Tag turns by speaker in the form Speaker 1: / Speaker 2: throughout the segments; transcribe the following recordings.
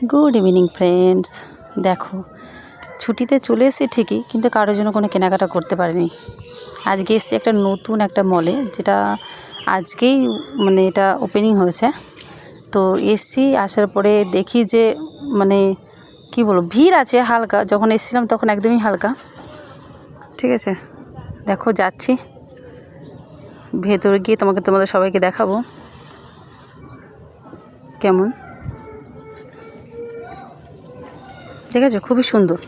Speaker 1: Good evening friends. দেখো, ছুটিতে চলে এসেছি ঠিকই, কিন্তু কারোর জন্য কোনো কেনাকাটা করতে পারিনি। আজকে এসেছি একটা নতুন একটা মলে, যেটা আজকেই মানে এটা ওপেনিং হয়েছে। তো এসেছি, আসার পরে দেখি যে মানে কি বলবো, ভিড় আছে হালকা। যখন এসেছিলাম তখন একদমই হালকা, ঠিক আছে। দেখো যাচ্ছি ভেতরে গিয়ে তোমাদের সবাইকে দেখাবো কেমন। ঠিক আছে, খুবই সুন্দর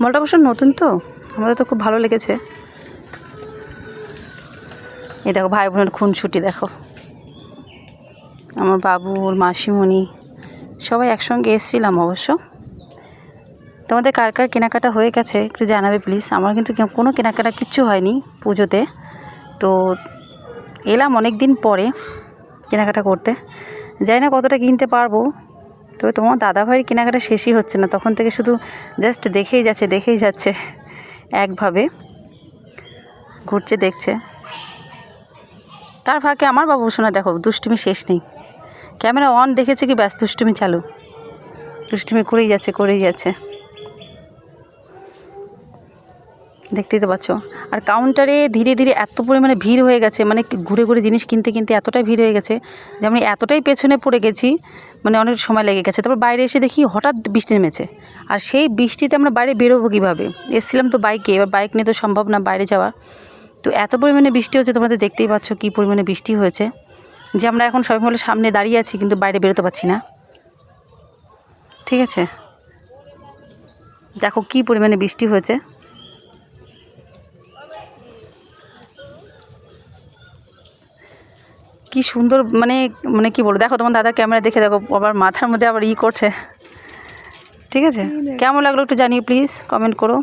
Speaker 1: মলটা, অবশ্য নতুন তো, আমাদের তো খুব ভালো লেগেছে। এই দেখো ভাই বোনের খুনসুটি, দেখো আমার বাবু, ওর মাসিমণি সবাই একসঙ্গে এসেছিলাম। অবশ্য তোমাদের কার কার কেনাকাটা হয়ে গেছে একটু জানাবে প্লিজ। আমার কিন্তু কোনো কেনাকাটা কিচ্ছু হয়নি পুজোতে, তো এলাম অনেক দিন পরে কেনাকাটা করতে। জানি না কতটা কিনতে পারবো, তবে তোমার দাদাভাইয়ের কেনাকাটা শেষই হচ্ছে না, তখন থেকে শুধু জাস্ট দেখেই যাচ্ছে একভাবে ঘুরছে, দেখছে। তার ফাঁকে আমার বাবু শোনা দেখো দুষ্টুমি শেষ নেই। ক্যামেরা অন দেখেছে কি ব্যাস দুষ্টুমি চালু, দুষ্টুমি করেই যাচ্ছে। দেখতেই তো পাচ্ছ। আর কাউন্টারে ধীরে ধীরে এত পরিমাণে ভিড় হয়ে গেছে, মানে ঘুরে ঘুরে জিনিস কিনতে এতটাই ভিড় হয়ে গেছে যে আমি এতটাই পেছনে পড়ে গেছি, মানে অনেক সময় লেগে গেছে। তারপর বাইরে এসে দেখি হঠাৎ বৃষ্টি নেমেছে, আর সেই বৃষ্টিতে আমরা বাইরে বেরোবো কীভাবে? এসেছিলাম তো বাইকে, এবার বাইক নিয়ে তো সম্ভব না বাইরে যাওয়া। তো এত পরিমাণে বৃষ্টি হচ্ছে, তোমাদের দেখতেই পাচ্ছ কী পরিমাণে বৃষ্টি হয়েছে, যে আমরা এখন সবাই মিলে সামনে দাঁড়িয়ে আছি কিন্তু বাইরে বেরোতে পারছি না। ঠিক আছে, দেখো কী পরিমাণে বৃষ্টি হয়েছে। কি সুন্দর, মানে মানে কি বলবো, দেখো তোমার দাদা ক্যামেরা দেখে দেখো আবার মাথার মধ্যে আবার করছে। ঠিক আছে, কেমন লাগলো একটু জানিয়ে প্লিজ কমেন্ট করো।